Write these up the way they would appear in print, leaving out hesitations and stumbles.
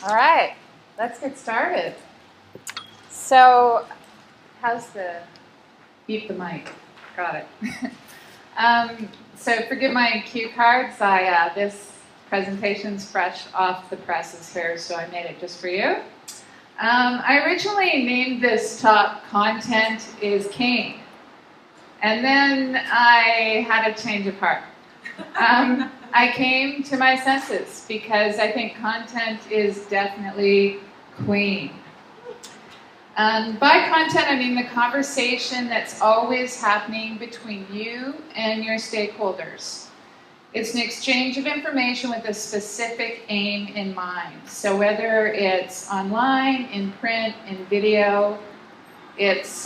All right, let's get started. So, how's the beep the mic? Got it. So forgive my cue cards. This presentation's fresh off the presses here, so I made it just for you. I originally named this talk "Content is King," and then I had a change of heart. I came to my senses because I think content is definitely queen. By content, I mean the conversation that's always happening between you and your stakeholders. It's an exchange of information with a specific aim in mind. So whether it's online, in print, in video, it's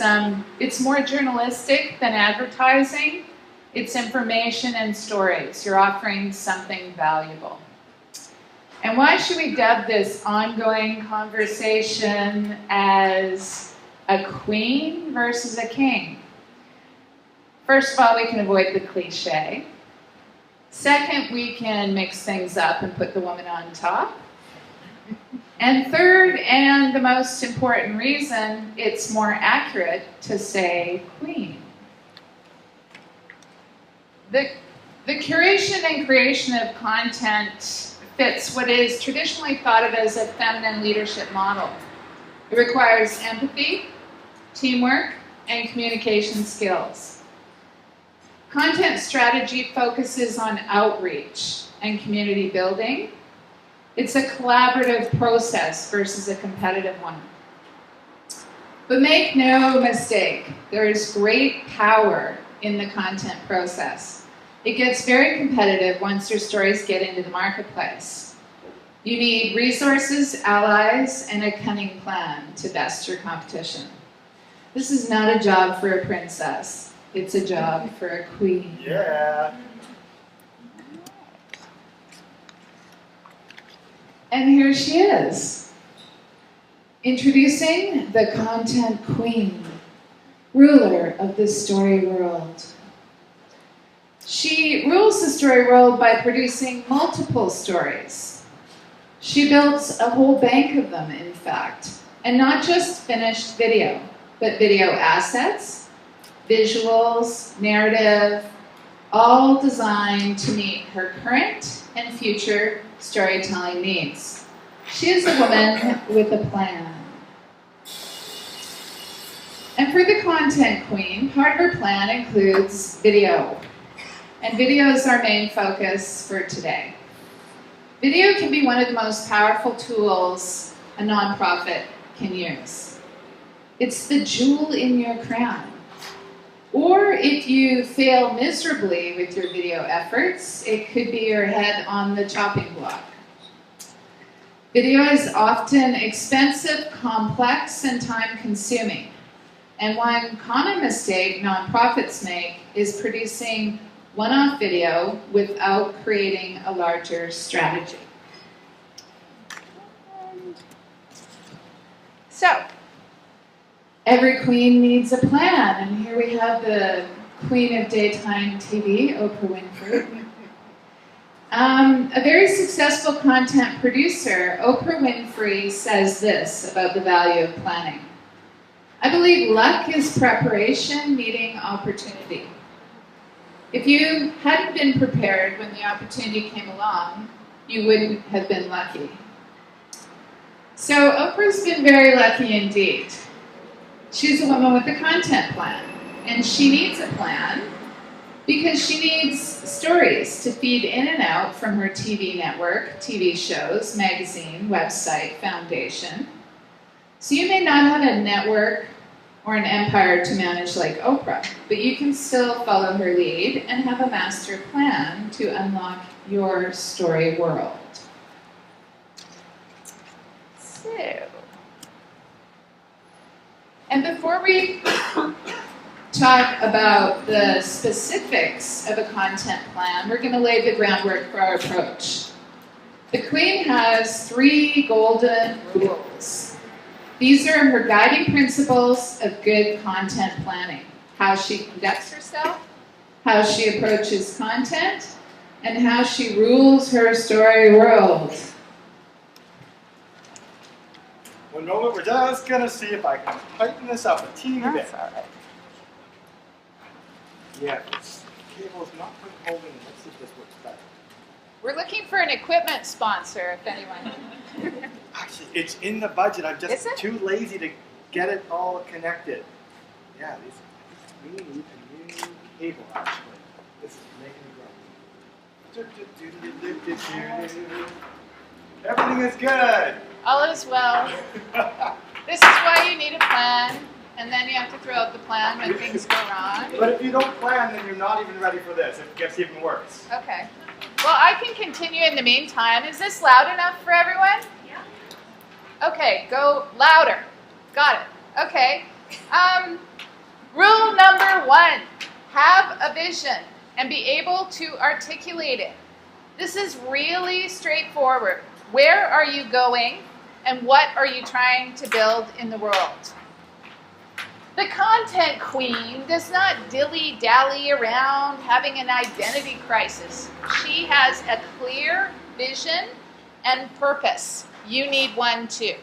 more journalistic than advertising. It's information and stories. You're offering something valuable. And why should we dub this ongoing conversation as a queen versus a king? First of all, we can avoid the cliche. Second, we can mix things up and put the woman on top. And third, and the most important reason, it's more accurate to say queen. The curation and creation of content fits what is traditionally thought of as a feminine leadership model. It requires empathy, teamwork, and communication skills. Content strategy focuses on outreach and community building. It's a collaborative process versus a competitive one. But make no mistake, there is great power in the content process. It gets very competitive once your stories get into the marketplace. You need resources, allies, and a cunning plan to best your competition. This is not a job for a princess. It's a job for a queen. Yeah. And here she is, introducing the content queen, ruler of the story world. She rules the story world by producing multiple stories. She builds a whole bank of them, in fact, and not just finished video, but video assets, visuals, narrative, all designed to meet her current and future storytelling needs. She is a woman with a plan. And for the content queen, part of her plan includes video. And video is our main focus for today. Video can be one of the most powerful tools a nonprofit can use. It's the jewel in your crown. Or if you fail miserably with your video efforts, it could be your head on the chopping block. Video is often expensive, complex, and time-consuming. And one common mistake nonprofits make is producing one-off video without creating a larger strategy. So, every queen needs a plan, and here we have the queen of daytime TV, Oprah Winfrey. A very successful content producer, Oprah Winfrey, says this about the value of planning. I believe luck is preparation meeting opportunity. If you hadn't been prepared when the opportunity came along, you wouldn't have been lucky. So Oprah's been very lucky indeed. She's a woman with a content plan, and she needs a plan because she needs stories to feed in and out from her TV network, TV shows, magazine, website, foundation. So you may not have a network or an empire to manage like Oprah, but you can still follow her lead and have a master plan to unlock your story world. So, and before we talk about the specifics of a content plan, we're going to lay the groundwork for our approach. The Queen has 3 golden rules. These are her guiding principles of good content planning. How she conducts herself, how she approaches content, and how she rules her story world. One moment, we're just going to see if I can tighten this up a teeny bit. That's all right. Yeah, this cable is not quite holding. Let's see if this works better. We're looking for an equipment sponsor, if anyone. Actually, it's in the budget. I'm just too lazy to get it all connected. Yeah, we need a new cable, actually. This is making me grow. Everything is good. All is well. This is why you need a plan, and then you have to throw out the plan when things go wrong. But if you don't plan, then you're not even ready for this. It gets even worse. Okay. Well, I can continue in the meantime. Is this loud enough for everyone? Yeah. Okay, go louder. Got it. Okay. Rule number 1, have a vision and be able to articulate it. This is really straightforward. Where are you going and what are you trying to build in the world? The content queen does not dilly-dally around having an identity crisis. She has a clear vision and purpose. You need one too.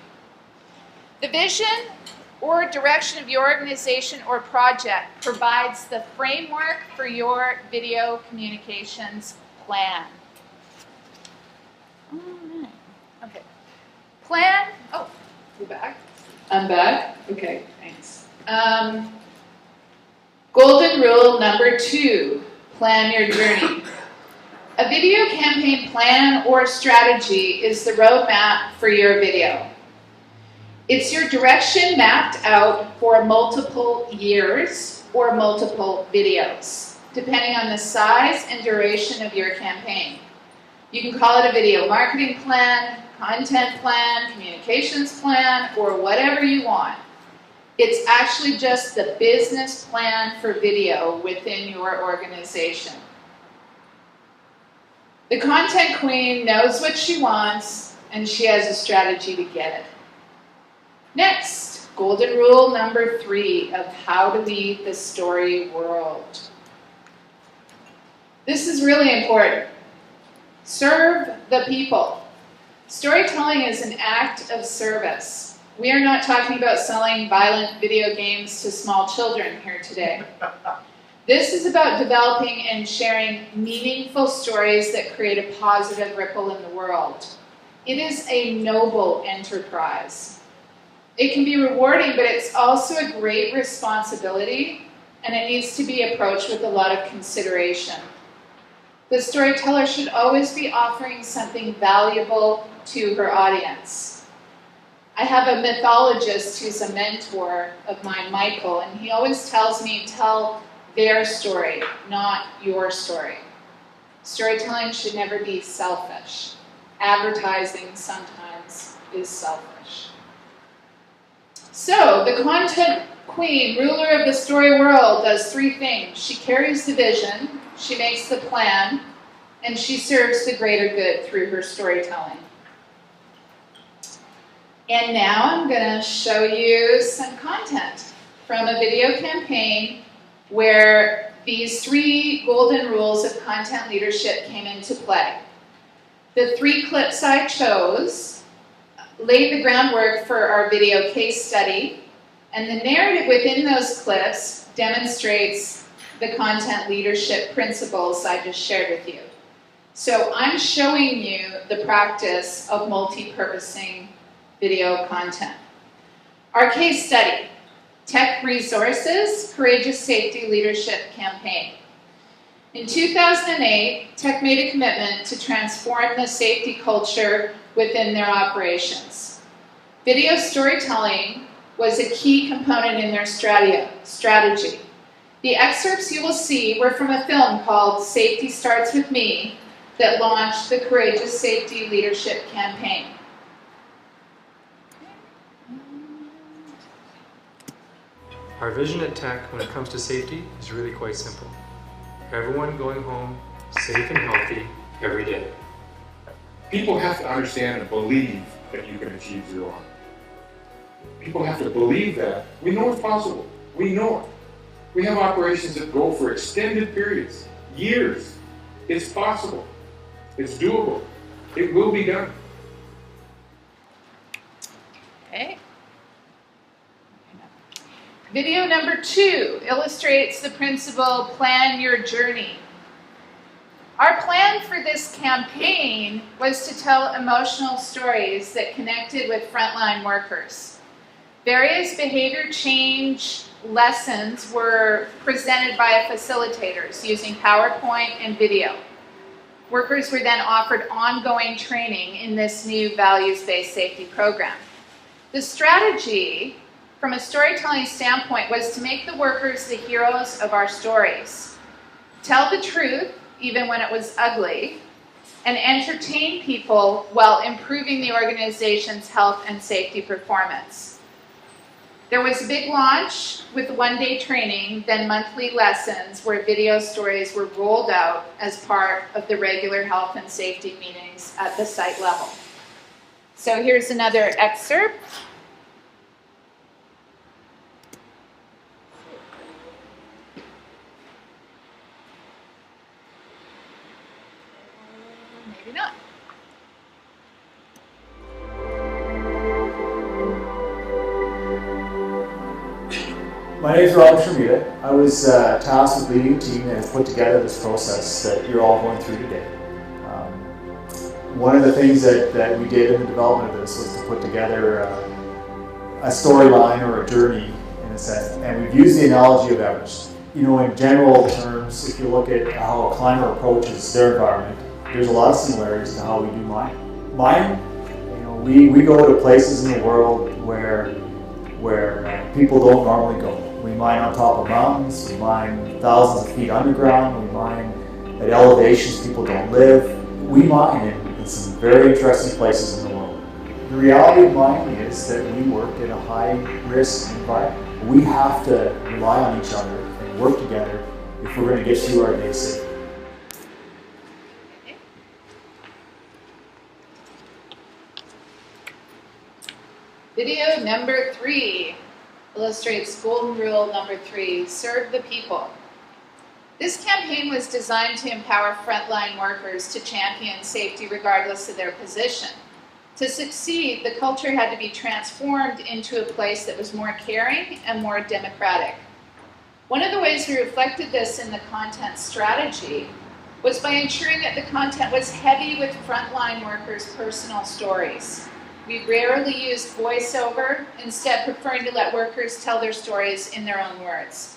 The vision or direction of your organization or project provides the framework for your video communications plan. All right. Okay. Plan. Oh, you're back. I'm back. Okay, thanks. Golden rule number 2, plan your journey. A video campaign plan or strategy is the roadmap for your video. It's your direction mapped out for multiple years or multiple videos, depending on the size and duration of your campaign. You can call it a video marketing plan, content plan, communications plan, or whatever you want. It's actually just the business plan for video within your organization. The content queen knows what she wants, and she has a strategy to get it. Next, golden rule number 3 of how to lead the story world. This is really important. Serve the people. Storytelling is an act of service. We are not talking about selling violent video games to small children here today. This is about developing and sharing meaningful stories that create a positive ripple in the world. It is a noble enterprise. It can be rewarding, but it's also a great responsibility, and it needs to be approached with a lot of consideration. The storyteller should always be offering something valuable to her audience. I have a mythologist who's a mentor of mine, Michael, and he always tells me, tell their story, not your story. Storytelling should never be selfish. Advertising sometimes is selfish. So, the content queen, ruler of the story world, does 3 things. She carries the vision, she makes the plan, and she serves the greater good through her storytelling. And now I'm going to show you some content from a video campaign where these 3 golden rules of content leadership came into play. The 3 clips I chose laid the groundwork for our video case study, and the narrative within those clips demonstrates the content leadership principles I just shared with you. So I'm showing you the practice of multi-purposing video content. Our case study, Tech Resources, Courageous Safety Leadership Campaign. In 2008, Tech made a commitment to transform the safety culture within their operations. Video storytelling was a key component in their strategy. The excerpts you will see were from a film called Safety Starts With Me that launched the Courageous Safety Leadership Campaign. Our vision at Tech when it comes to safety is really quite simple. Everyone going home safe and healthy every day. People have to understand and believe that you can achieve zero harm. People have to believe that. We know it's possible. We know it. We have operations that go for extended periods, years. It's possible. It's doable. It will be done. Okay. Video number 2 illustrates the principle, plan your journey. Our plan for this campaign was to tell emotional stories that connected with frontline workers. Various behavior change lessons were presented by facilitators using PowerPoint and video. Workers were then offered ongoing training in this new values-based safety program. The strategy, from a storytelling standpoint, was to make the workers the heroes of our stories, tell the truth even when it was ugly, and entertain people while improving the organization's health and safety performance. There was a big launch with one-day training, then monthly lessons where video stories were rolled out as part of the regular health and safety meetings at the site level. So here's another excerpt. Maybe not. My name is Robert Shermita. I was tasked with leading a team that has put together this process that you're all going through today. One of the things that we did in the development of this was to put together a storyline or a journey, in a sense, and we've used the analogy of Everest. You know, in general terms, if you look at how a climber approaches their environment, there's a lot of similarities to how we do mining. Mining, you know, we go to places in the world where people don't normally go. We mine on top of mountains, we mine thousands of feet underground, we mine at elevations people don't live. We mine in some very interesting places in the world. The reality of mining is that we work in a high-risk environment. We have to rely on each other and work together if we're going to get through our day safely. Video number 3 illustrates golden rule number 3, serve the people. This campaign was designed to empower frontline workers to champion safety regardless of their position. To succeed, the culture had to be transformed into a place that was more caring and more democratic. One of the ways we reflected this in the content strategy was by ensuring that the content was heavy with frontline workers' personal stories. We rarely used voiceover, instead preferring to let workers tell their stories in their own words.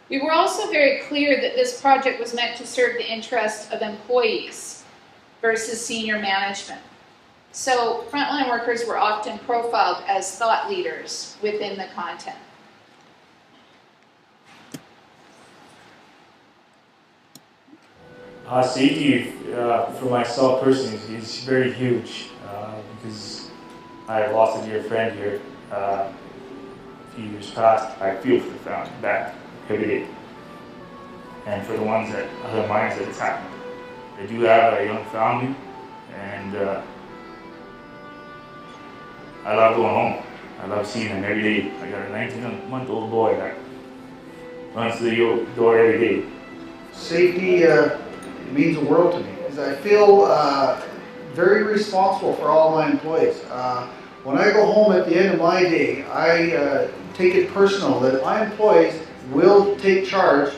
We were also very clear that this project was meant to serve the interests of employees versus senior management. So frontline workers were often profiled as thought leaders within the content. Safety, for myself personally, is very huge because I lost a dear friend here a few years past. I feel for that every day. And for the ones that, other mines that it's happened. I do have a young family, and I love going home. I love seeing them every day. I got a 19-month-old boy that runs to the door every day. Safety means the world to me. I feel very responsible for all my employees. When I go home at the end of my day, I take it personal that my employees will take charge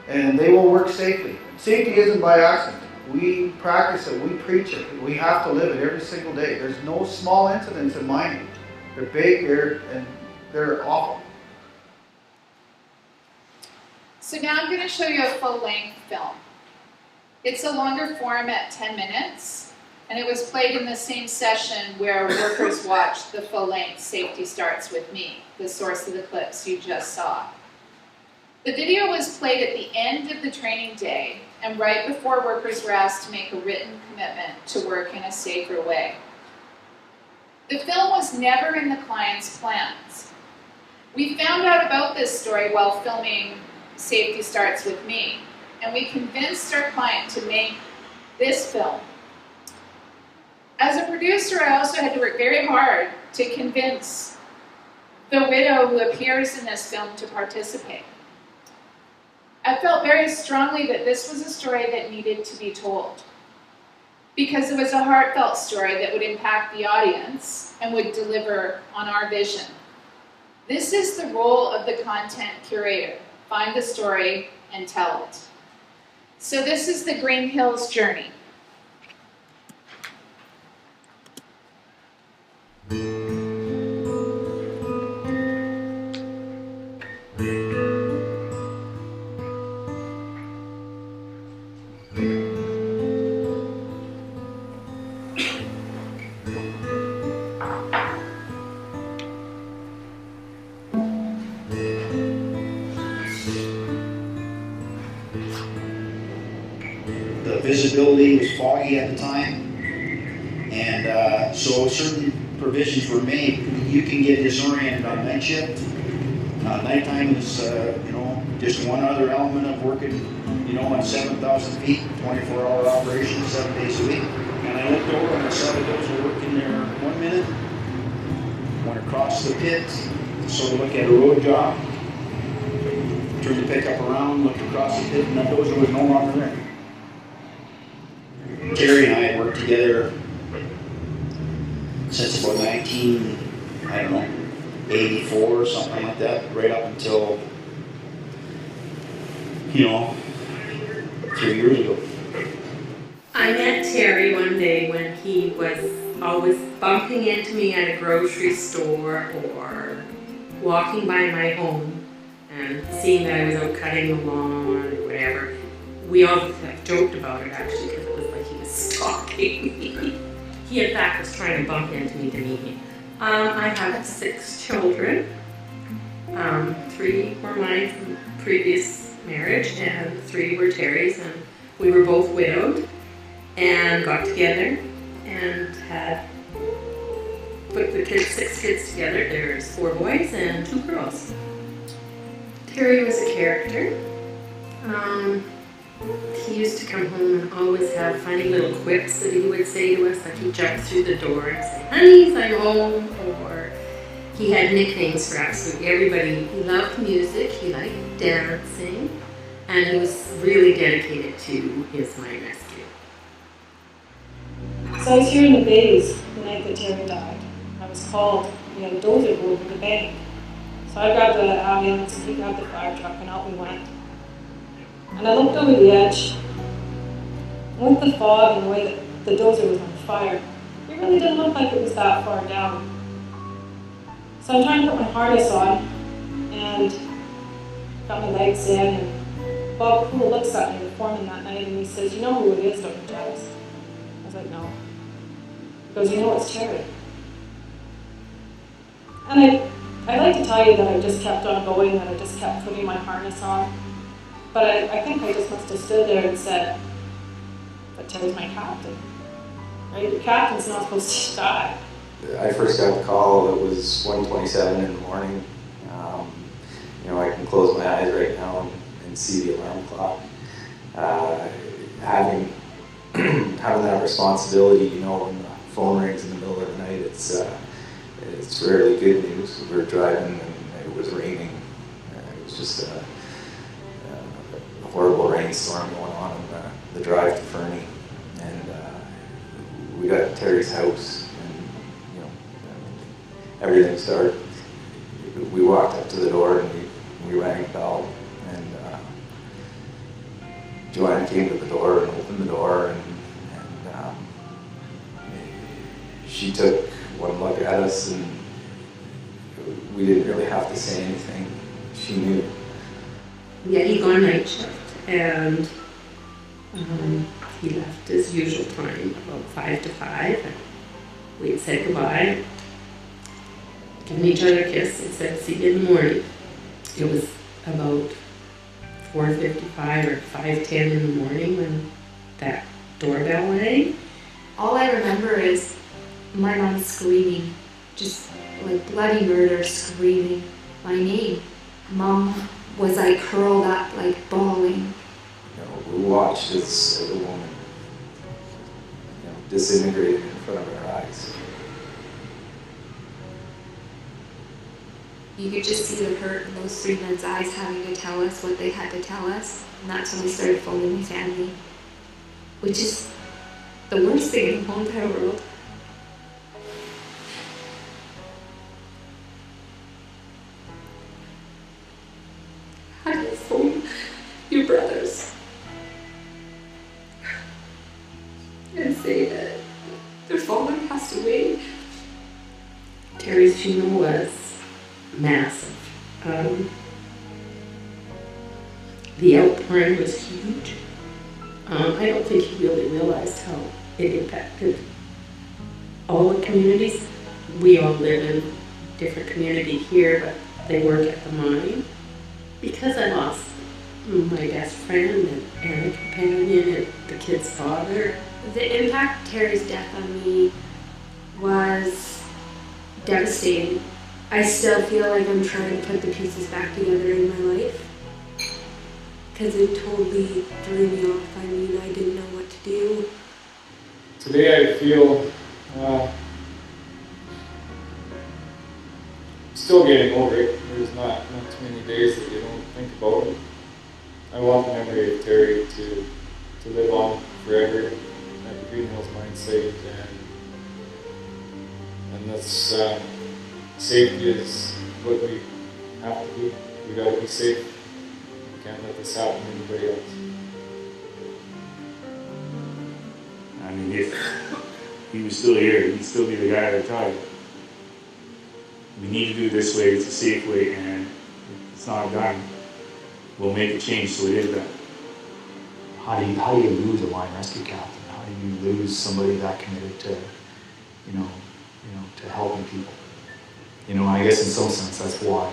and they will work safely. Safety isn't by accident. We practice it, we preach it, we have to live it every single day. There's no small incidents in mining. They're big, they're awful. So now I'm going to show you a full-length film. It's a longer form at 10 minutes, and it was played in the same session where workers watched the full-length Safety Starts With Me, the source of the clips you just saw. The video was played at the end of the training day and right before workers were asked to make a written commitment to work in a safer way. The film was never in the client's plans. We found out about this story while filming Safety Starts With Me, and we convinced our client to make this film. As a producer, I also had to work very hard to convince the widow who appears in this film to participate. I felt very strongly that this was a story that needed to be told, because it was a heartfelt story that would impact the audience and would deliver on our vision. This is the role of the content curator. Find the story and tell it. So this is the Green Hills journey. The visibility was foggy at the time, and so certain provisions were made. You can get disoriented on night shift. Nighttime is, just one other element of working, on 7,000 feet, 24-hour operation, 7 days a week. And I looked over and I saw the dozer working there 1 minute, went across the pit, sort of look at a road job, turned the pickup around, looked across the pit, and that dozer was no longer there. Terry and I had worked together since about 1984 or something like that, right up until, 3 years ago. I met Terry one day when he was always bumping into me at a grocery store or walking by my home and seeing that I was out cutting the lawn or whatever. We all have joked about it actually because it was like he was stalking me. He in fact was trying to bump into me to meet me. I have 6 children. 3 were mine from previous marriage and 3 were Terry's, and we were both widowed and got together and had put the 6 kids together. There's 4 boys and 2 girls. Terry was a character. He used to come home and always have funny little quips that he would say to us, like he'd jump through the door and say, "Honeys, I'm home," or he had nicknames for absolutely everybody. He loved music, he liked dancing, and he was really dedicated to his mine rescue. So I was here in the bays the night that Terry died. I was called, we had a dozer go over the bank. So I grabbed the ambulance and he grabbed the fire truck and out we went. And I looked over the edge. With the fog and the way that the dozer was on fire, it really didn't look like it was that far down. So I'm trying to put my harness on and got my legs in, and Bob Poole looks at me, the foreman that night, and he says, "You know who it is, don't you, Travis?" I was like, "No." He goes, "You know it's Terry." And I'd like to tell you that I just kept on going, that I just kept putting my harness on. But I think I just must have stood there and said, "But Terry's my captain." Right? Your captain's not supposed to die. I first got the call, it was 1:27 in the morning. I can close my eyes right now and see the alarm clock. Having that responsibility, when the phone rings in the middle of the night, it's rarely good news. We were driving and it was raining. It was just a horrible rainstorm going on the drive to Fernie, and we got to Terry's house, and everything started. We walked up to the door and we rang the bell, and Joanne came to the door and opened the door, and she took one look at us, and we didn't really have to say anything. She knew. Yeah, he'd gone night shift, and he left his usual time, about 5 to 5, and we had said goodbye, given each other a kiss, and said, "See you in the morning." It was about 4:55 or 5:10 in the morning when that doorbell rang. All I remember is my mom screaming, just like bloody murder, screaming my name. Mom was like curled up, like bawling. We watched as a woman disintegrated in front of our eyes. You could just see the hurt in those 3 men's eyes having to tell us what they had to tell us. And that's when we started phoning my family, which is the worst thing in the whole entire world. 3 brothers and say that their father passed away. Terry's funeral was massive. The outpouring was huge. I don't think he really realized how it impacted all the communities. We all live in a different community here, but they work at the mine. Because I lost my best friend and a companion and the kid's father. The impact of Terry's death on me was devastating. I still feel like I'm trying to put the pieces back together in my life because it totally threw me off. I mean, I didn't know what to do. Today I feel still getting over it. There's not too many days that you don't think about it. I want the memory of Terry to live on forever at the Green Hills mine site, and that's safety is what we have to do. We gotta be safe. We can't let this happen to anybody else. I mean, if he was still here, he'd still be the guy that tried. We need to do it this way, it's a safe way, and if it's not done, we'll make a change so it is done. How do you lose a mine rescue captain? How do you lose somebody that committed to, to helping people? I guess in some sense that's why,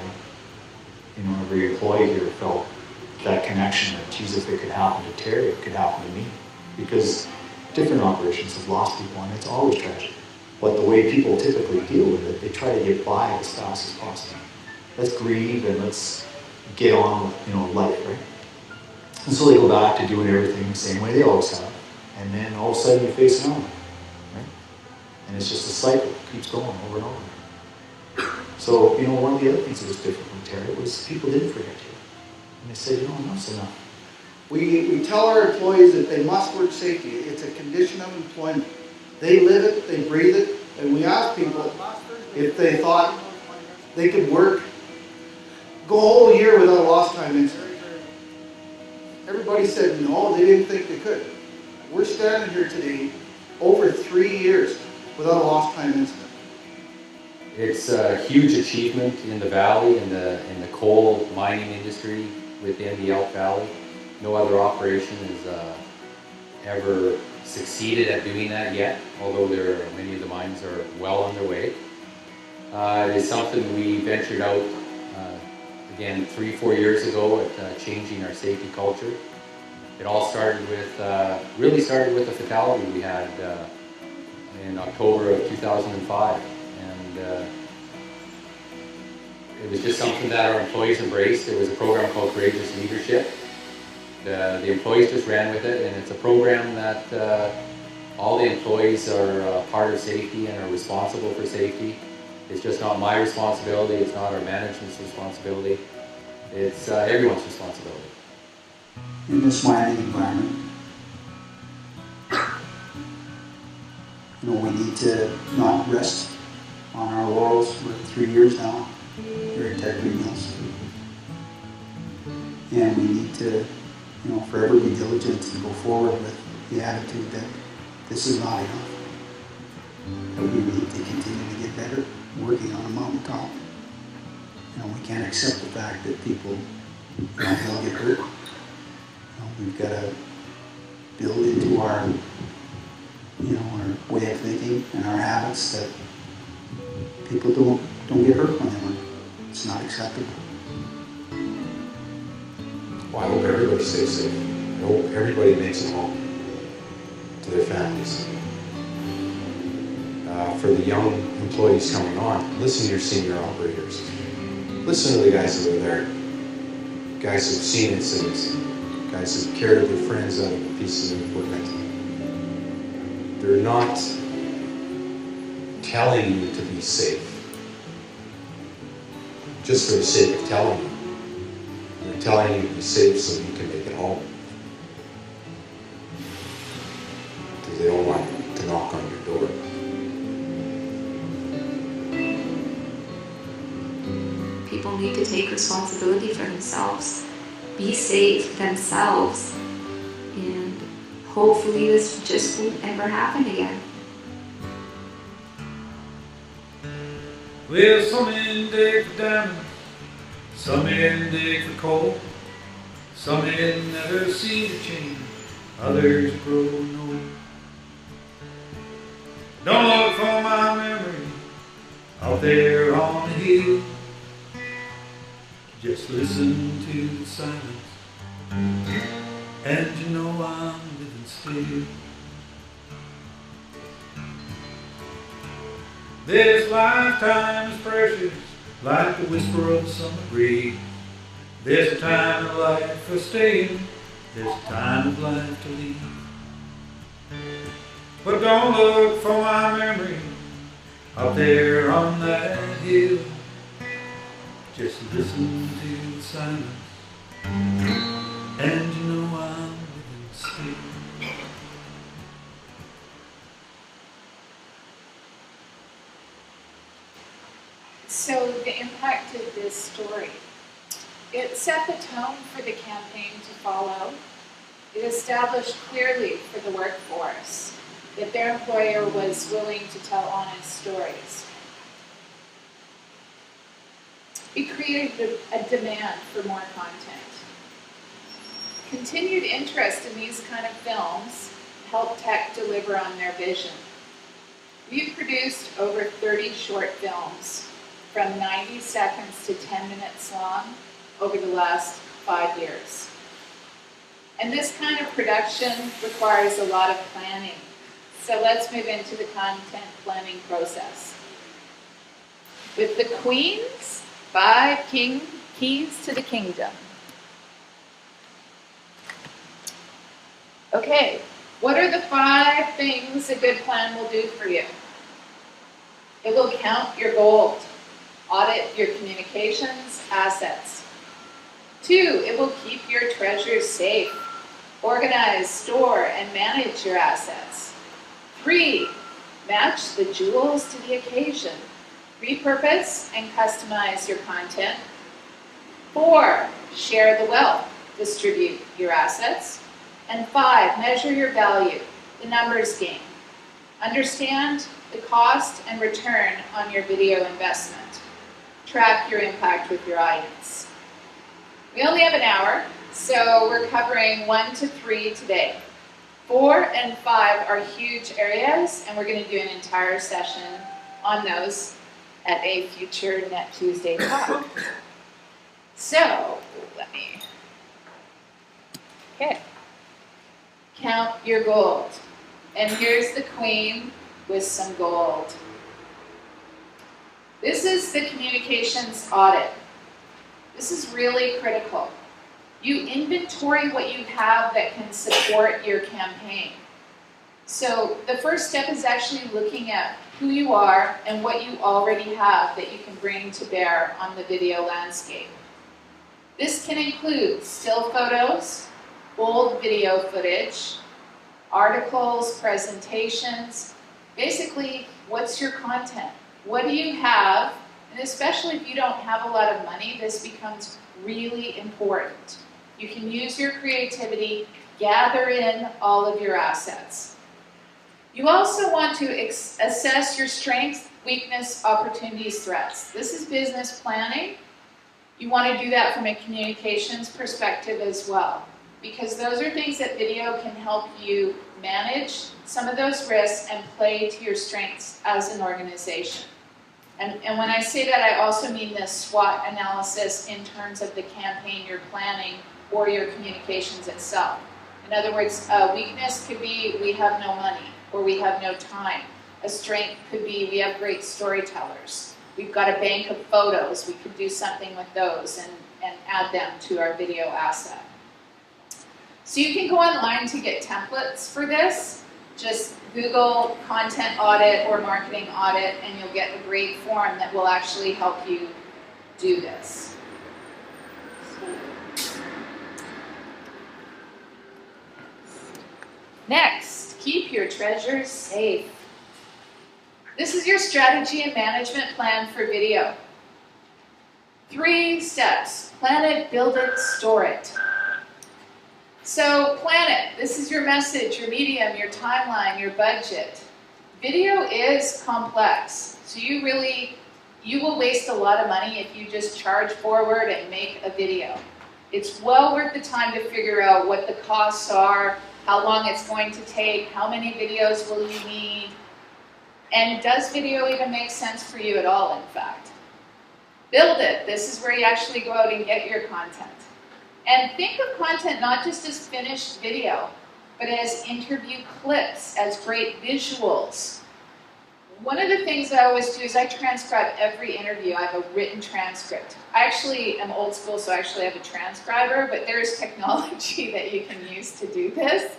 every employee here felt that connection that, geez, if it could happen to Terry, it could happen to me. Because different operations have lost people, and it's always tragic. But the way people typically deal with it, they try to get by as fast as possible. Let's grieve and let's get on with, life, right? And so they go back to doing everything the same way they always have. And then all of a sudden you face another one, right? And it's just a cycle, it keeps going over and over. So, one of the other things that was different from Terry was people didn't forget you. And they said, enough's enough. We tell our employees that they must work safety. It's a condition of employment. They live it, they breathe it, and we ask people if they thought they could go a whole year without a lost time incident. Everybody said no, they didn't think they could. We're standing here today over 3 years without a lost time incident. It's a huge achievement in the valley, in the coal mining industry within the Elk Valley. No other operation has ever succeeded at doing that yet, although many of the mines are well on their way. It is something we ventured out again 3-4 years ago at changing our safety culture. It all started with, really started with a fatality we had in October of 2005. And it was just something that our employees embraced. It was a program called Courageous Leadership. The employees just ran with it, and it's a program that all the employees are part of safety and are responsible for safety. It's just not my responsibility, it's not our management's responsibility, it's everyone's responsibility. In this mining environment, we need to not rest on our laurels for 3 years now here at Tech Green Hills. And we need to, forever be diligent and go forward with the attitude that this is not enough. That we need to continue to get better, working on a mountaintop. We can't accept the fact that people will get hurt. We've got to build into our, our way of thinking and our habits that people don't get hurt when they work. It's not acceptable. Well, I hope everybody stays safe. I hope everybody makes it home to their families. For the young employees coming on, listen to your senior operators. Listen to the guys that are there. Guys who've seen incidents. Guys who've carried their friends out of pieces of equipment. They're not telling you to be safe just for the sake of telling you. They're telling you to be safe so you can make it home. Because they don't want to knock on your door. People need to take responsibility for themselves be safe themselves. And hopefully this just won't ever happen again. Well, some men dig for diamonds, some men dig for coal, some men never seem to change, others grow old. Don't look for my memory out there on the hill, just listen to the silence, and you know I'm living still. This lifetime is precious, like the whisper of a summer breeze. There's a time of life for staying, there's a time of life to leave. But don't look for my memory out there on that hill, just listen to the silence, and you know I'm living still. So the impact of this story, it set the tone for the campaign to follow. It established clearly for the workforce that their employer was willing to tell honest stories. It created a demand for more content. Continued interest in these kind of films helped tech deliver on their vision. We've produced over 30 short films from 90 seconds to 10 minutes long over the last 5 years. And this kind of production requires a lot of planning. So let's move into the content planning process. With the Queen's 5 keys to the kingdom. Okay, what are the 5 things a good plan will do for you? It will count your gold. Audit your communications assets. 2, it will keep your treasures safe. Organize, store, and manage your assets. 3, match the jewels to the occasion. Repurpose and customize your content. 4, share the wealth. Distribute your assets. And 5, measure your value, the numbers game. Understand the cost and return on your video investment. Track your impact with your audience. We only have an hour, so we're covering 1 to 3 today. 4 and 5 are huge areas, and we're going to do an entire session on those at a future Net Tuesday talk. So, okay. Count your gold. And here's the Queen with some gold. This is the communications audit. This is really critical. You inventory what you have that can support your campaign. So the first step is actually looking at who you are and what you already have that you can bring to bear on the video landscape. This can include still photos, old video footage, articles, presentations. Basically, what's your content? What do you have? And especially if you don't have a lot of money, this becomes really important. You can use your creativity, gather in all of your assets. You also want to assess your strengths, weakness, opportunities, threats. This is business planning. You want to do that from a communications perspective as well, because those are things that video can help you manage some of those risks and play to your strengths as an organization. And when I say that, I also mean this SWOT analysis in terms of the campaign you're planning or your communications itself. In other words, a weakness could be we have no money or we have no time. A strength could be we have great storytellers. We've got a bank of photos. We could do something with those and add them to our video asset. So you can go online to get templates for this. Just Google content audit or marketing audit and you'll get a great form that will actually help you do this. Next, keep your treasures safe. This is your strategy and management plan for video. 3 steps: plan it, build it, store it. So plan it. This is your message, your medium, your timeline, your budget. Video is complex, so you will waste a lot of money if you just charge forward and make a video. It's well worth the time to figure out what the costs are, how long it's going to take, how many videos will you need, and does video even make sense for you at all, in fact. Build it. This is where you actually go out and get your content. And think of content not just as finished video, but as interview clips, as great visuals. One of the things I always do is I transcribe every interview. I have a written transcript. I actually am old school, so I actually have a transcriber, but there's technology that you can use to do this.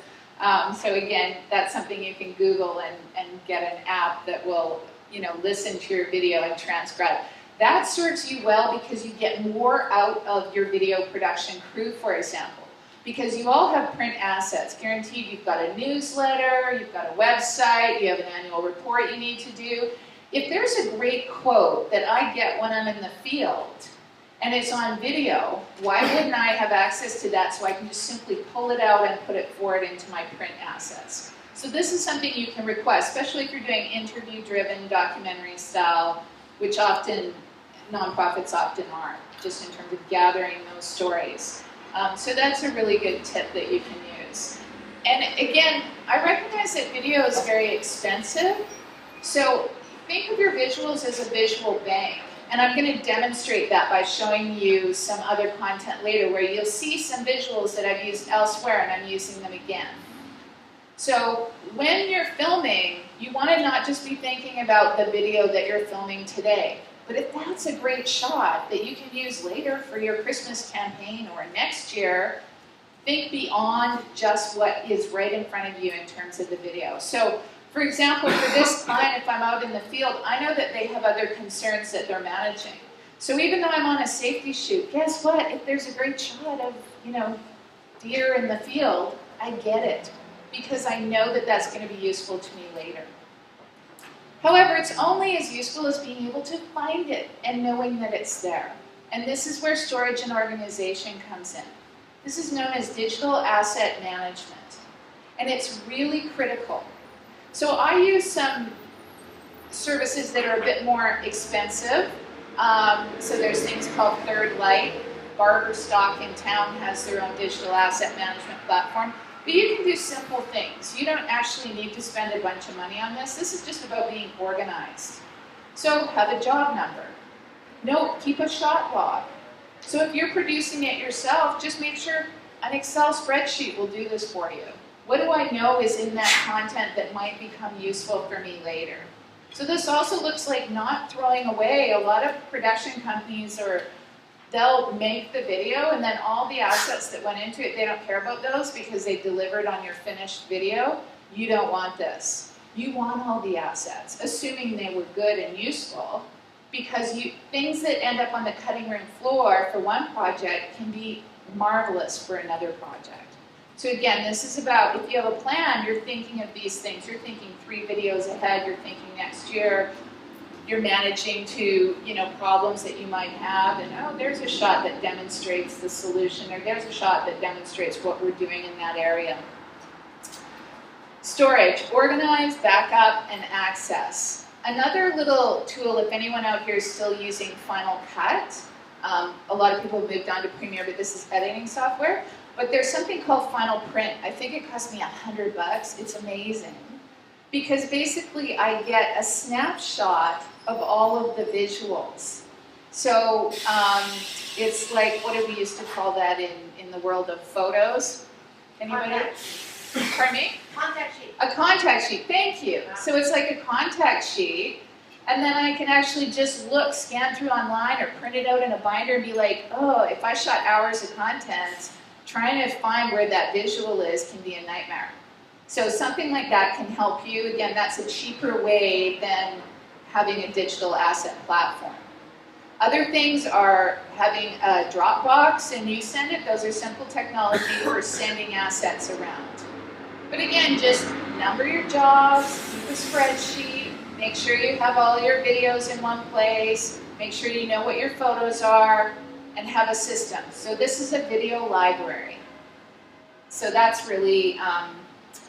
So again, that's something you can Google and get an app that will, listen to your video and transcribe. That serves you well because you get more out of your video production crew, for example. Because you all have print assets. Guaranteed, you've got a newsletter, you've got a website, you have an annual report you need to do. If there's a great quote that I get when I'm in the field and it's on video, why wouldn't I have access to that so I can just simply pull it out and put it forward into my print assets? So this is something you can request, especially if you're doing interview-driven documentary style, which often nonprofits often are, just in terms of gathering those stories. So that's a really good tip that you can use. And again, I recognize that video is very expensive, so think of your visuals as a visual bank. And I'm going to demonstrate that by showing you some other content later where you'll see some visuals that I've used elsewhere and I'm using them again. So when you're filming, you want to not just be thinking about the video that you're filming today. But if that's a great shot that you can use later for your Christmas campaign or next year, think beyond just what is right in front of you in terms of the video. So, for example, for this client, if I'm out in the field, I know that they have other concerns that they're managing. So even though I'm on a safety shoot, guess what? If there's a great shot of, deer in the field, I get it. Because I know that that's going to be useful to me later. However, it's only as useful as being able to find it and knowing that it's there. And this is where storage and organization comes in. This is known as digital asset management. And it's really critical. So I use some services that are a bit more expensive. So there's things called Third Light. Barber Stock in town has their own digital asset management platform. But you can do simple things. You don't actually need to spend a bunch of money on this. This is just about being organized. So have a job number. Note, keep a shot log. So if you're producing it yourself, just make sure an Excel spreadsheet will do this for you. What do I know is in that content that might become useful for me later? So this also looks like not throwing away. A lot of production companies they'll make the video and then all the assets that went into it, they don't care about those because they delivered on your finished video. You don't want this. You want all the assets, assuming they were good and useful, because things that end up on the cutting room floor for one project can be marvelous for another project. So again, this is about, if you have a plan, you're thinking of these things. You're thinking 3 videos ahead, you're thinking next year, you're managing to, problems that you might have, and oh, there's a shot that demonstrates the solution, or there's a shot that demonstrates what we're doing in that area. Storage, organize, backup, and access. Another little tool, if anyone out here is still using Final Cut, a lot of people have moved on to Premiere, but this is editing software, but there's something called Final Print. I think it cost me $100. It's amazing. Because basically I get a snapshot of all of the visuals. So it's like, what do we used to call that in the world of photos? Anybody? Pardon me? Contact sheet. A contact sheet, thank you. So it's like a contact sheet, and then I can actually just look, scan through online, or print it out in a binder and be like, oh, if I shot hours of content, trying to find where that visual is can be a nightmare. So something like that can help you. Again, that's a cheaper way than having a digital asset platform. Other things are having a Dropbox and you send it. Those are simple technology for sending assets around. But again, just number your jobs, keep a spreadsheet, Make sure you have all your videos in one place. Make sure you know what your photos are and have a system. So this is a video library. So that's really,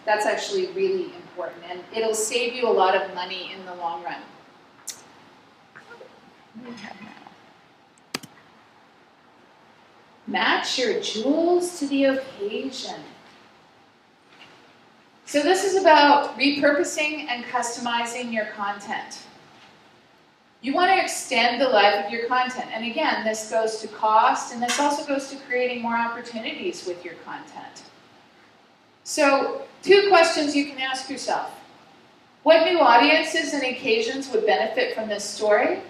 that's actually really important, and it'll save you a lot of money in the long run. What do we have now? Match your jewels to the occasion. So this is about repurposing and customizing your content. You want to extend the life of your content. And again, this goes to cost, and this also goes to creating more opportunities with your content. So, 2 questions you can ask yourself. What new audiences and occasions would benefit from this story?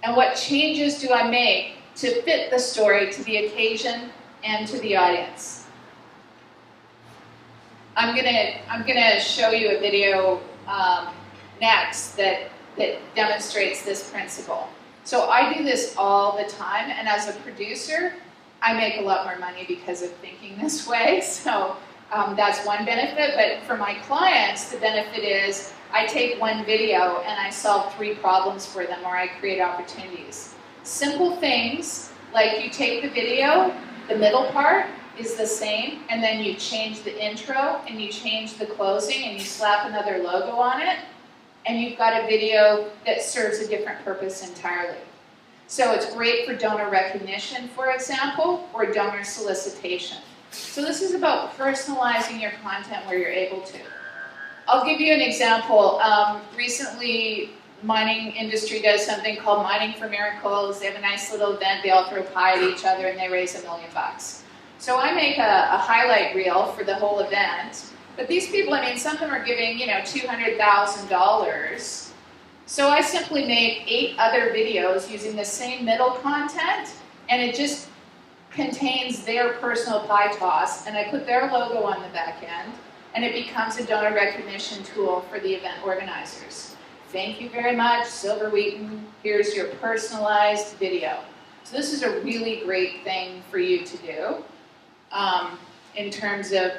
And what changes do I make to fit the story to the occasion and to the audience? I'm gonna show you a video next that demonstrates this principle. So I do this all the time, and as a producer, I make a lot more money because of thinking this way. So that's one benefit, but for my clients, the benefit is I take one video and I solve 3 problems for them, or I create opportunities. Simple things like you take the video, the middle part is the same, and then you change the intro and you change the closing and you slap another logo on it, and you've got a video that serves a different purpose entirely. So it's great for donor recognition, for example, or donor solicitation. So this is about personalizing your content where you're able to. I'll give you an example. Recently, mining industry does something called Mining for Miracles. They have a nice little event. They all throw pie at each other and they raise $1 million. So I make a highlight reel for the whole event. But these people, I mean, some of them are giving, $200,000. So I simply make 8 other videos using the same middle content, and it just contains their personal pie toss, and I put their logo on the back end, and it becomes a donor recognition tool for the event organizers. Thank you very much, Silver Wheaton. Here's your personalized video. So this is a really great thing for you to do in terms of,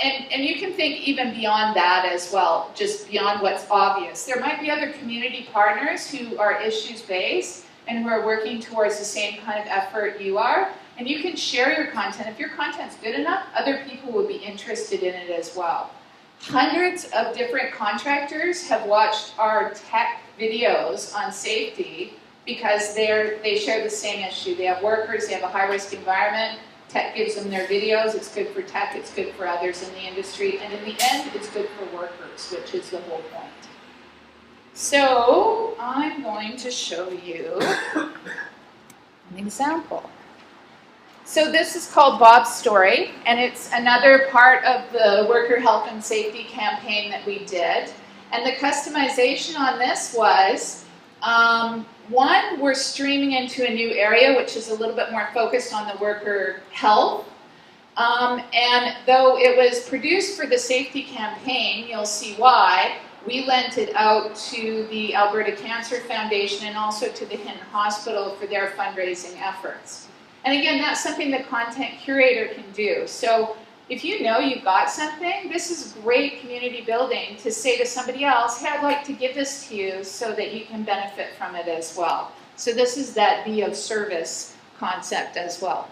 and you can think even beyond that as well, just beyond what's obvious. There might be other community partners who are issues-based and who are working towards the same kind of effort you are, and you can share your content. If your content's good enough, other people will be interested in it as well. Hundreds of different contractors have watched our tech videos on safety because they share the same issue. They have workers, they have a high-risk environment. Tech gives them their videos. It's good for tech, it's good for others in the industry, and in the end, it's good for workers, which is the whole point. So I'm going to show you an example. So this is called Bob's Story, and it's another part of the worker health and safety campaign that we did. And the customization on this was, one, we're streaming into a new area, which is a little bit more focused on the worker health. And though it was produced for the safety campaign, you'll see why, we lent it out to the Alberta Cancer Foundation and also to the Hinton Hospital for their fundraising efforts. And again, that's something the content curator can do. So if you know you've got something, this is great community building to say to somebody else, hey, I'd like to give this to you so that you can benefit from it as well. So this is that be of service concept as well.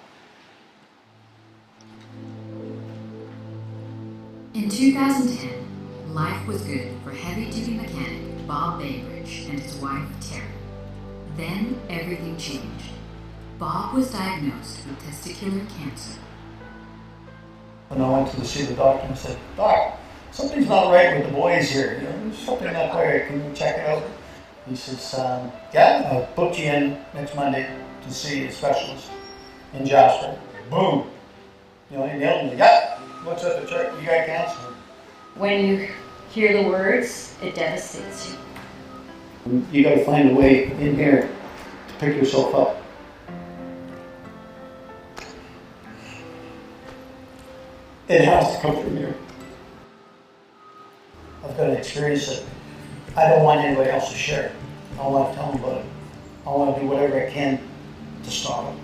In 2010, life was good for heavy-duty mechanic Bob Bainbridge and his wife, Terry. Then everything changed. Bob was diagnosed with testicular cancer. And I went to see the doctor and said, Doc, something's not right with the boys here. There's something not quite right. Can you check it out? He says, yeah, I'll book you in next Monday to see a specialist in Jasper. Boom. He nailed me. Yeah, what's up? You got cancer. When you hear the words, it devastates you. You got to find a way in here to pick yourself up. It has to come from here. I've got an experience that I don't want anybody else to share. I want to tell them about it. I want to do whatever I can to stop it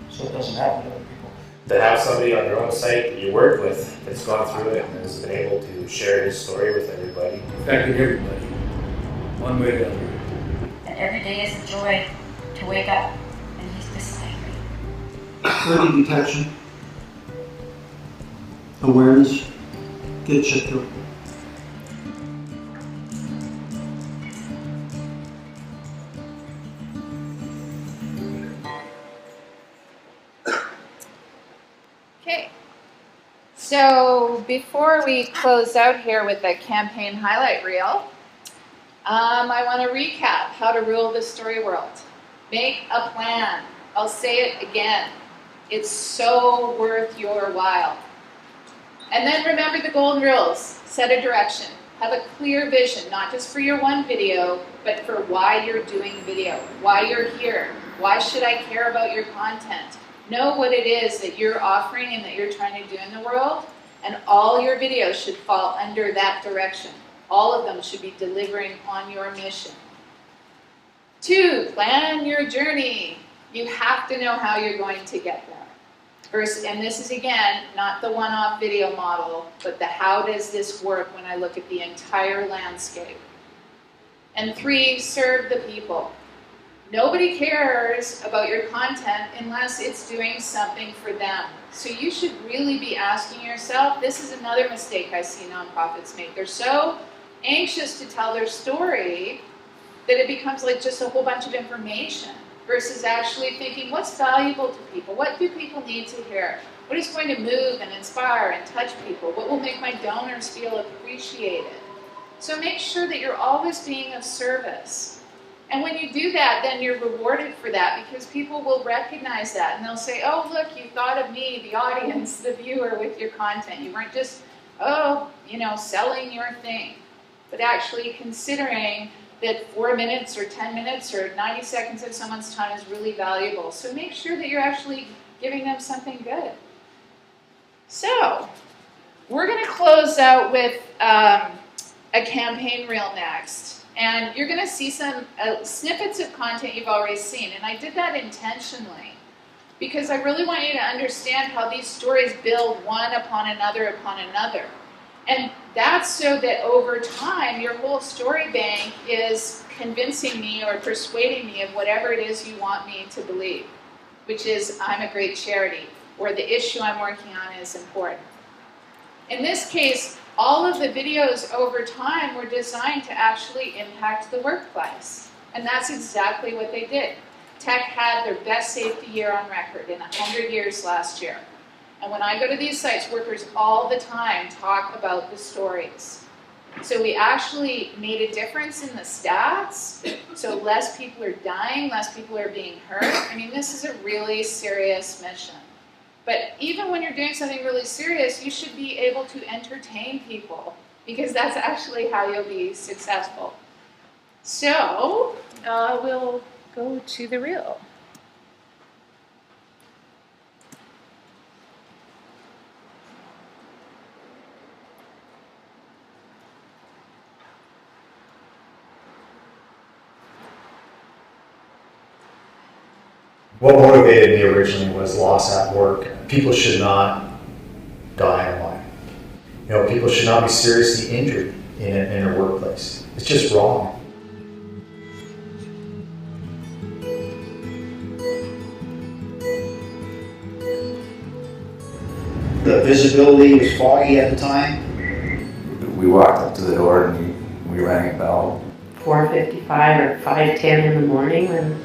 so it doesn't happen to other people. To have somebody on your own site that you work with that's gone through it and has been able to share his story with everybody. Affected everybody. one way or the other. That every day is a joy to wake up and he's beside me. Early detection, awareness, get shit through. Okay, so before we close out here with the campaign highlight reel, I want to recap how to rule the story world. Make a plan. I'll say it again. It's so worth your while. And then remember the golden rules. Set a direction. Have a clear vision, not just for your one video, but for why you're doing the video, why you're here, why should I care about your content. Know what it is that you're offering and that you're trying to do in the world, and all your videos should fall under that direction. All of them should be delivering on your mission. 2, plan your journey. You have to know how you're going to get there. First, and this is again, not the one-off video model, but the how does this work when I look at the entire landscape. And 3, serve the people. Nobody cares about your content unless it's doing something for them. So you should really be asking yourself, this is another mistake I see nonprofits make. They're so anxious to tell their story that it becomes like just a whole bunch of information versus actually thinking, what's valuable to people? What do people need to hear? What is going to move and inspire and touch people? What will make my donors feel appreciated? So make sure that you're always being of service. And when you do that, then you're rewarded for that because people will recognize that and they'll say, oh, look, you thought of me, the audience, the viewer with your content. You weren't just, selling your thing, but actually considering that 4 minutes or 10 minutes or 90 seconds of someone's time is really valuable. So make sure that you're actually giving them something good. So we're going to close out with a campaign reel next. And you're going to see some snippets of content you've already seen. And I did that intentionally because I really want you to understand how these stories build one upon another upon another. And that's so that over time, your whole story bank is convincing me or persuading me of whatever it is you want me to believe, which is I'm a great charity or the issue I'm working on is important. In this case, all of the videos over time were designed to actually impact the workplace. And that's exactly what they did. Tech had their best safety year on record in 100 years last year. And when I go to these sites, workers all the time talk about the stories. So we actually made a difference in the stats. So less people are dying, less people are being hurt. I mean, this is a really serious mission. But even when you're doing something really serious, you should be able to entertain people because that's actually how you'll be successful. So we'll go to the reel. What motivated me originally was loss at work. People should not die in line. People should not be seriously injured in a workplace. It's just wrong. The visibility was foggy at the time. We walked up to the door and we rang a bell. 4:55 or 5:10 in the morning when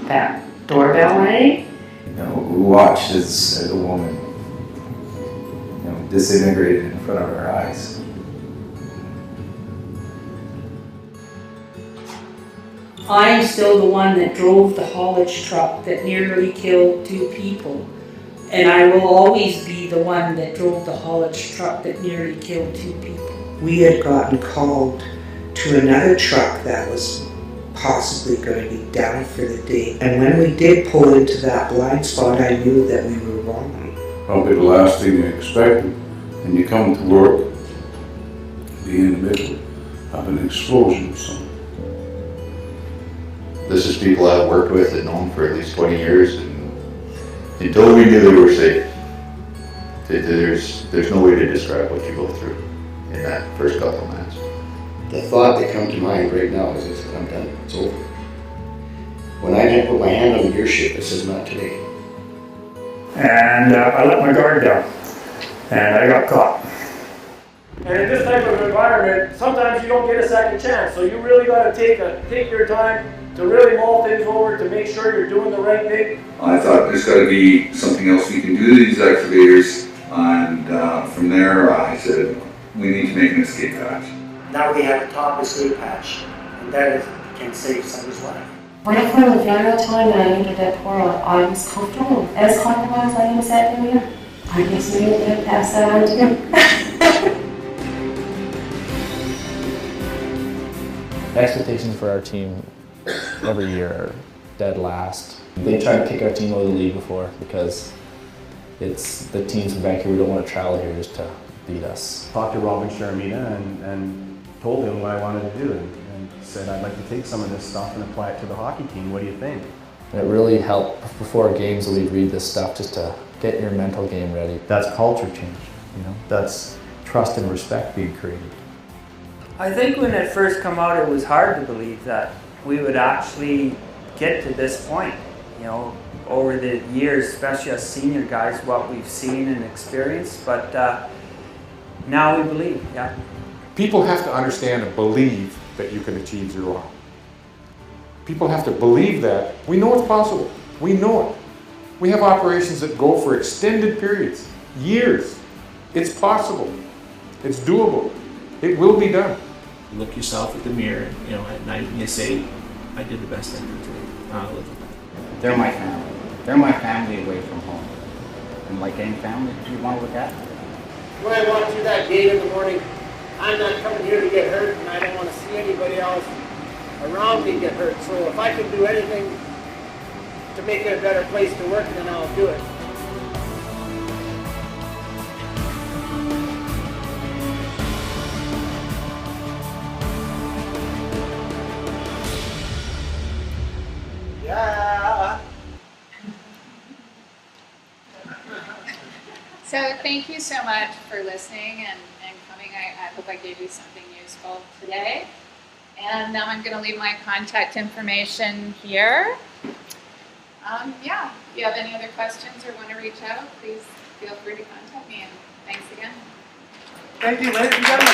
that doorbell rang. We watched as a woman, disintegrated in front of our eyes. I'm still the one that drove the haulage truck that nearly killed 2 people. And I will always be the one that drove the haulage truck that nearly killed 2 people. We had gotten called to another truck that was possibly going to be down for the day. And when we did pull into that blind spot, I knew that we were wrong. Probably the last thing you expected. And you come to work, be in the middle of an explosion or something. This is people I've worked with and known for at least 20 years, and until we knew they were safe, there's no way to describe what you go through in that first couple of minutes. The thought that comes to mind right now is I'm done, it's over. When I put my hand on the gear shift, it says not today. And I let my guard down, and I got caught. And in this type of environment, sometimes you don't get a second chance, so you really got to take your time to really mull things over to make sure you're doing the right thing. I thought there's got to be something else we can do to these excavators, and from there I said we need to make an escape hatch. Now we have a top escape hatch, and that can save somebody's life. When I found the burial time and I needed that pour, I was comfortable. As comfortable as I am sat area, I just needed to pass that on to him. Expectations for our team every year are dead last. They tried to kick our team out of the league before because it's the teams in Vancouver don't want to travel here just to beat us. Talked to Robin Sharamina and told him what I wanted to do and said I'd like to take some of this stuff and apply it to the hockey team. What do you think? And it really helped before games we'd read this stuff just to get your mental game ready. That's culture change, you know. That's trust and respect being created. I think when it first came out, it was hard to believe that we would actually get to this point. You know, over the years, especially as senior guys, what we've seen and experienced. But now we believe, yeah. People have to understand and believe that you can achieve zero harm. People have to believe that. We know it's possible. We know it. We have operations that go for extended periods, years. It's possible. It's doable. It will be done. You look yourself at the mirror, you know, at night, and you say, I did the best I could today. I'll live with that. They're my family. They're my family away from home. And like any family, you want to look at. When I walk through that gate in the morning, I'm not coming here to get hurt, and I don't want to see anybody else around me get hurt. So if I can do anything to make it a better place to work, then I'll do it. Yeah. So thank you so much for listening and coming. I hope I gave you something useful today. And now I'm going to leave my contact information here. Yeah, if you have any other questions or want to reach out, please feel free to contact me. And thanks again. Thank you, ladies and gentlemen.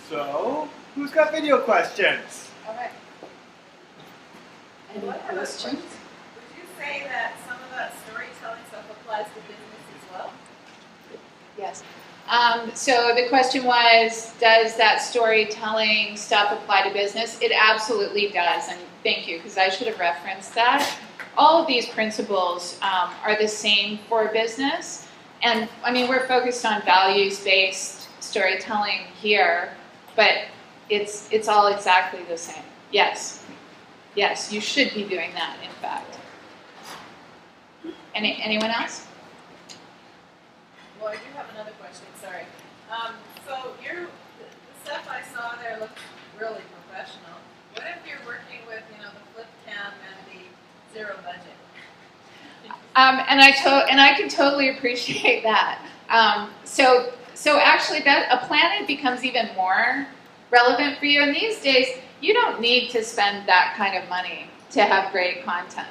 So, who's got video questions? All right. Any questions? Would you say that some of that storytelling stuff applies to business as well? Yes. So the question was, does that storytelling stuff apply to business? It absolutely does, and thank you, because I should have referenced that. All of these principles are the same for business, and I mean, we're focused on values-based storytelling here, but it's all exactly the same. Yes. Yes, you should be doing that, in fact. Anyone else? Well, I do have another question, sorry. So the stuff I saw there looked really professional. What if you're working with, the flip cam and the zero budget? And I can totally appreciate that. So actually, that a planet becomes even more relevant for you. And these days, you don't need to spend that kind of money to have great content.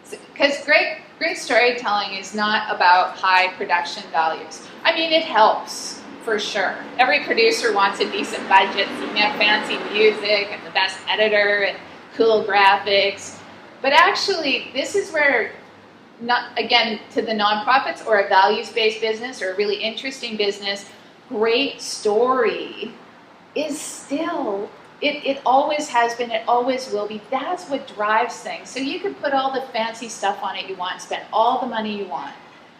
Because great storytelling is not about high production values. I mean, it helps, for sure. Every producer wants a decent budget, so you can have fancy music and the best editor and cool graphics. But actually, this is where, again, to the nonprofits or a values-based business or a really interesting business, great story is still, it always has been, it always will be. That's what drives things. So you can put all the fancy stuff on it you want, spend all the money you want.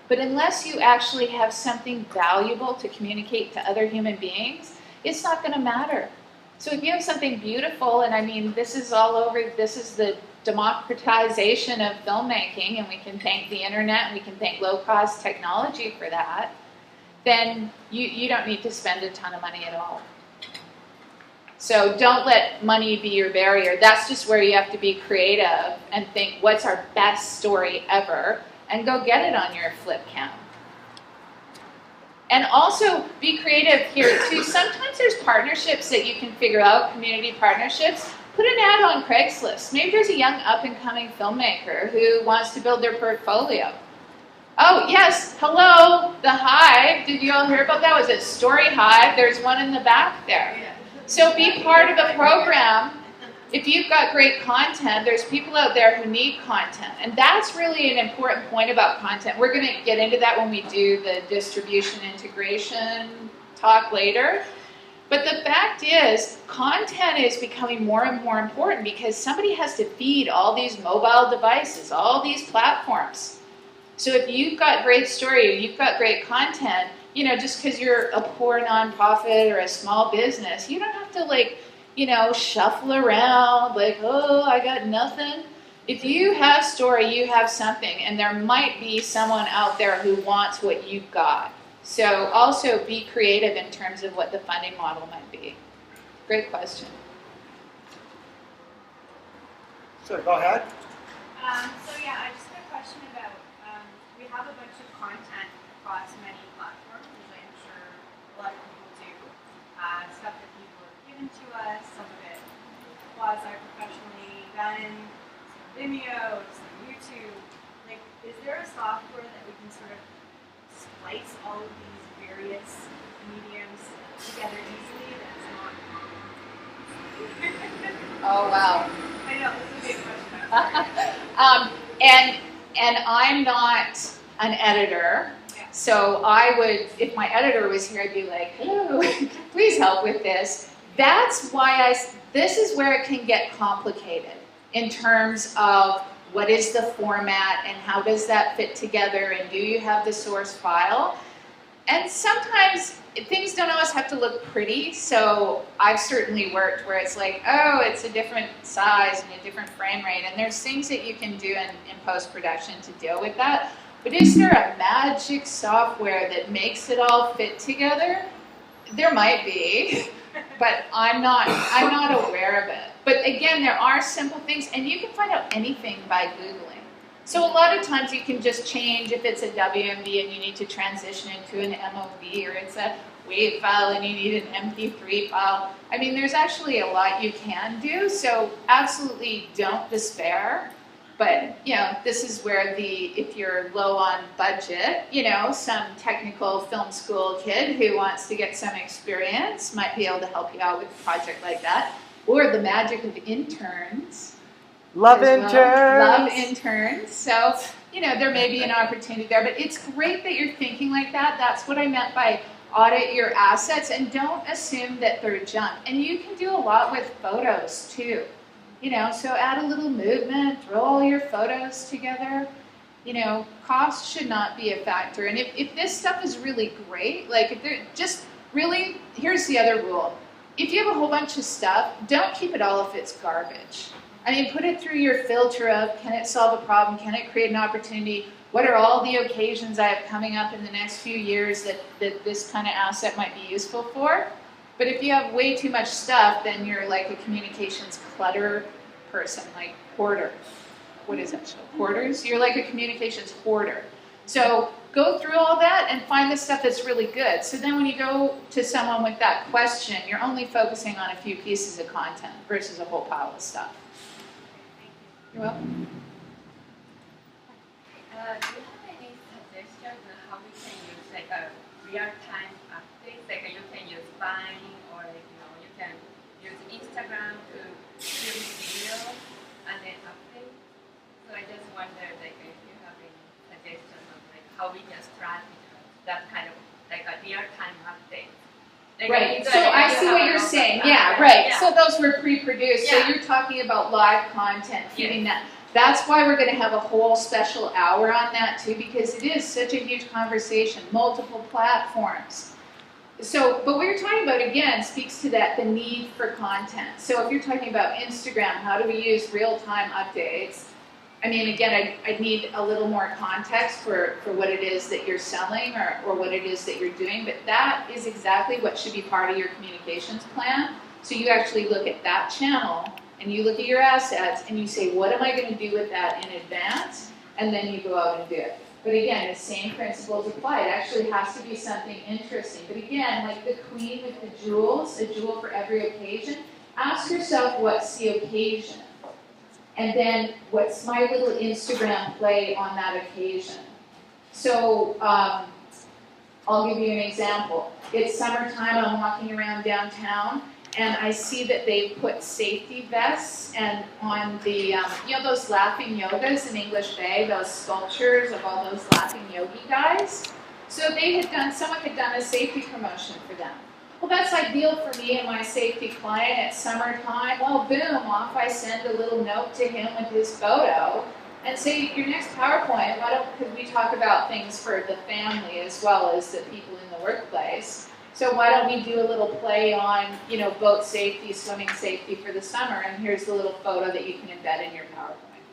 But unless you actually have something valuable to communicate to other human beings, it's not going to matter. So if you have something beautiful, and I mean, this is all over, this is the democratization of filmmaking, and we can thank the internet, and we can thank low-cost technology for that, then you don't need to spend a ton of money at all. So don't let money be your barrier. That's just where you have to be creative and think, what's our best story ever? And go get it on your flip cam. And also be creative here too. Sometimes there's partnerships that you can figure out, community partnerships. Put an ad on Craigslist. Maybe there's a young up-and-coming filmmaker who wants to build their portfolio. Oh, yes, hello, the Hive. Did you all hear about that? Was it Story Hive? There's one in the back there. So be part of a program. If you've got great content, there's people out there who need content. And that's really an important point about content. We're going to get into that when we do the distribution integration talk later. But the fact is, content is becoming more and more important because somebody has to feed all these mobile devices, all these platforms. So if you've got great story, or you've got great content, you know, just because you're a poor nonprofit or a small business, you don't have to like, you know, shuffle around like, oh, I got nothing. If you have story, you have something, and there might be someone out there who wants what you've got. So also be creative in terms of what the funding model might be. Great question. So go ahead. So yeah, I just had a question about, we have a bunch of content across many platforms, as I'm sure a lot of people do. Stuff that people have given to us, some of it quasi-professionally done, some Vimeo, some YouTube. Like, is there a software that we can sort of splice all of these various mediums together easily that's not... Oh, wow. I know, this is a big question. And I'm not an editor, so I would, if my editor was here, I'd be like, hello, please help with this. That's why this is where it can get complicated in terms of what is the format and how does that fit together and do you have the source file? And sometimes things don't always have to look pretty, so I've certainly worked where it's like, oh, it's a different size and a different frame rate, and there's things that you can do in post-production to deal with that. But is there a magic software that makes it all fit together? There might be, but I'm not aware of it. But again, there are simple things, and you can find out anything by Googling. So a lot of times you can just change if it's a WMV and you need to transition into an MOV, or it's a WAV file and you need an MP3 file. I mean, there's actually a lot you can do, so absolutely don't despair. But, you know, this is where if you're low on budget, you know, some technical film school kid who wants to get some experience might be able to help you out with a project like that. Or the magic of interns. Love interns. Love interns. So, you know, there may be an opportunity there, but it's great that you're thinking like that. That's what I meant by audit your assets and don't assume that they're junk. And you can do a lot with photos too. You know, so add a little movement, throw all your photos together. You know, cost should not be a factor. And if this stuff is really great, like if they're just really, here's the other rule. If you have a whole bunch of stuff, don't keep it all if it's garbage. I mean, put it through your filter of, can it solve a problem? Can it create an opportunity? What are all the occasions I have coming up in the next few years that this kind of asset might be useful for? But if you have way too much stuff, then you're like a communications clutter person, like hoarder. What is that show? Hoarders? You're like a communications hoarder. So go through all that and find the stuff that's really good. So then when you go to someone with that question, you're only focusing on a few pieces of content versus a whole pile of stuff. You're welcome. Do you have any suggestions on how we can use like a real-time update? Like you can use Vine, or you can use Instagram to film video and then update. So I just wonder like if you have any suggestions on like how we can strategize that kind of like a real-time update. Like right. So I see what you're saying. Yeah, right. Yeah. So those were pre-produced. Yeah. So you're talking about live content, feeding that. That's why we're going to have a whole special hour on that too, because it is such a huge conversation, multiple platforms. So, but what you're talking about again speaks to that, the need for content. So if you're talking about Instagram, how do we use real-time updates? I mean, again, I'd need a little more context for what it is that you're selling or what it is that you're doing, but that is exactly what should be part of your communications plan. So you actually look at that channel and you look at your assets and you say, what am I going to do with that in advance? And then you go out and do it. But again, the same principles apply. It actually has to be something interesting. But again, like the queen with the jewels, a jewel for every occasion, ask yourself, what's the occasion? And then, what's my little Instagram play on that occasion? So, I'll give you an example. It's summertime, I'm walking around downtown, and I see that they put safety vests and on the, you know those laughing yogas in English Bay, those sculptures of all those laughing yogi guys? So they had done, someone had done a safety promotion for them. Well, that's ideal for me and my safety client at summertime. Well, boom, off I send a little note to him with his photo and say, your next PowerPoint, could we talk about things for the family as well as the people in the workplace? So why don't we do a little play on, you know, boat safety, swimming safety for the summer, and here's the little photo that you can embed in your PowerPoint.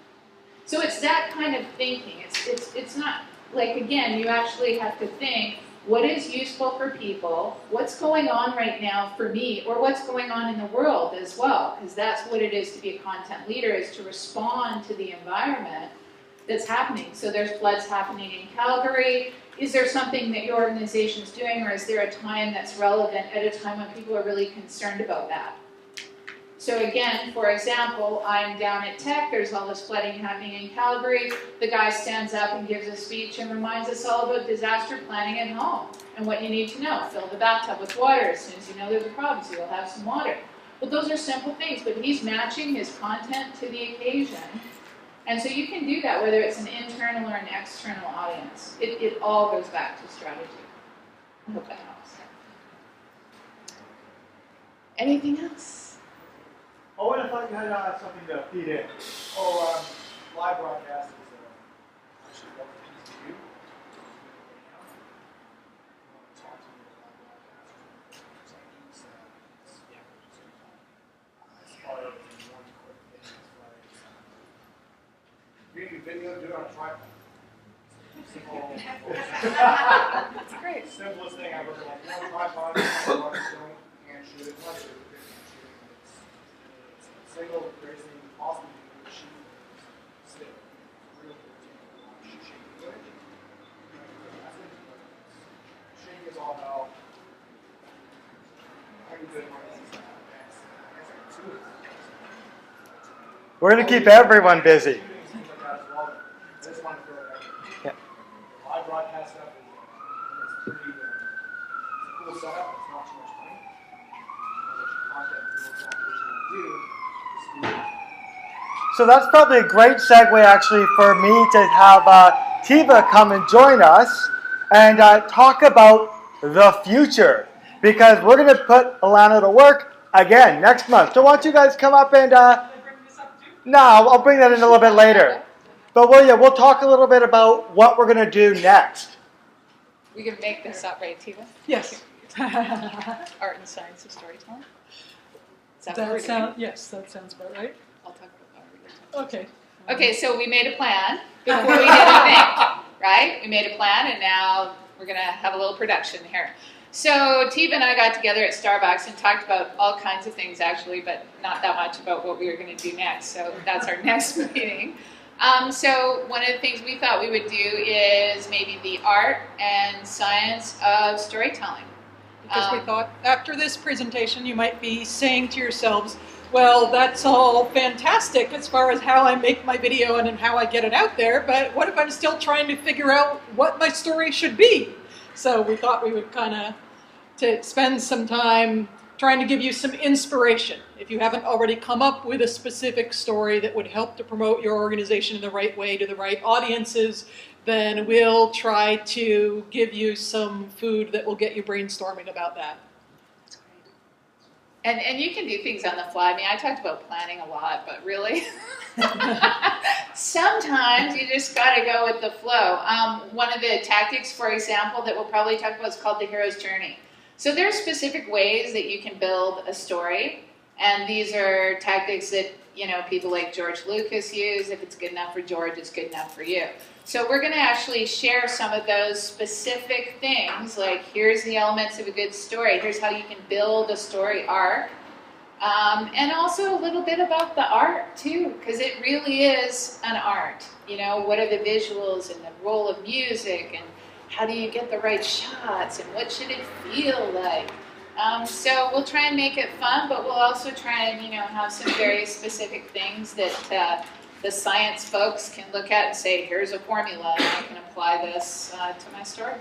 So it's that kind of thinking. It's not, like, again, you actually have to think, what is useful for people, what's going on right now for me, or what's going on in the world as well, because that's what it is to be a content leader, is to respond to the environment that's happening. So there's floods happening in Calgary. Is there something that your organization is doing, or is there a time that's relevant at a time when people are really concerned about that? So again, for example, I'm down at Tech, there's all this flooding happening in Calgary. The guy stands up and gives a speech and reminds us all about disaster planning at home and what you need to know. Fill the bathtub with water as soon as you know there's a problem, so you'll have some water. Well, those are simple things, but he's matching his content to the occasion. And so you can do that whether it's an internal or an external audience. It all goes back to strategy. I hope that helps. Anything else? Oh, and I thought you had something to feed in. Oh, live broadcast is actually what we do. Talk to me about live broadcast techniques as part of one quick thing as far as you do video, do it on a tripod. That's great. Simplest thing I've ever done. One tripod, don't and shoot it. Single greatest thing possible to do is shoot still. Real good. Shake good. Shake is all about how you do it. We're going to keep everyone busy. Yeah. Live broadcast stuff is pretty it's a cool setup. It's not too much money. So that's probably a great segue actually for me to have Tiva come and join us and talk about the future, because we're going to put Allanah to work again next month. So why don't you guys come up and no, I'll bring that in a little bit later. But we'll talk a little bit about what we're going to do next. We can make this up, right, Tiva? Yes. Art and science of storytelling. Yes, that sounds about right. I'll talk about art. Okay. Okay, so we made a plan before we did a thing, right? We made a plan, and now we're going to have a little production here. So Tiva and I got together at Starbucks and talked about all kinds of things, actually, but not that much about what we were going to do next. So that's our next meeting. So one of the things we thought we would do is maybe the art and science of storytelling. Because we thought after this presentation you might be saying to yourselves, well, that's all fantastic as far as how I make my video and how I get it out there, but what if I'm still trying to figure out what my story should be? So we thought we would kind of spend some time trying to give you some inspiration. If you haven't already come up with a specific story that would help to promote your organization in the right way to the right audiences, then we'll try to give you some food that will get you brainstorming about that. And you can do things on the fly. I mean, I talked about planning a lot, but really, sometimes you just got to go with the flow. One of the tactics, for example, that we'll probably talk about is called the hero's journey. So there are specific ways that you can build a story, and these are tactics that people like George Lucas use. If it's good enough for George, it's good enough for you. So we're going to actually share some of those specific things, like here's the elements of a good story. Here's how you can build a story arc And also a little bit about the art too, because it really is an art. You know, what are the visuals and the role of music, and how do you get the right shots, and what should it feel like? So we'll try and make it fun, but we'll also try and, you know, have some very specific things that the science folks can look at and say, here's a formula, and I can apply this to my story.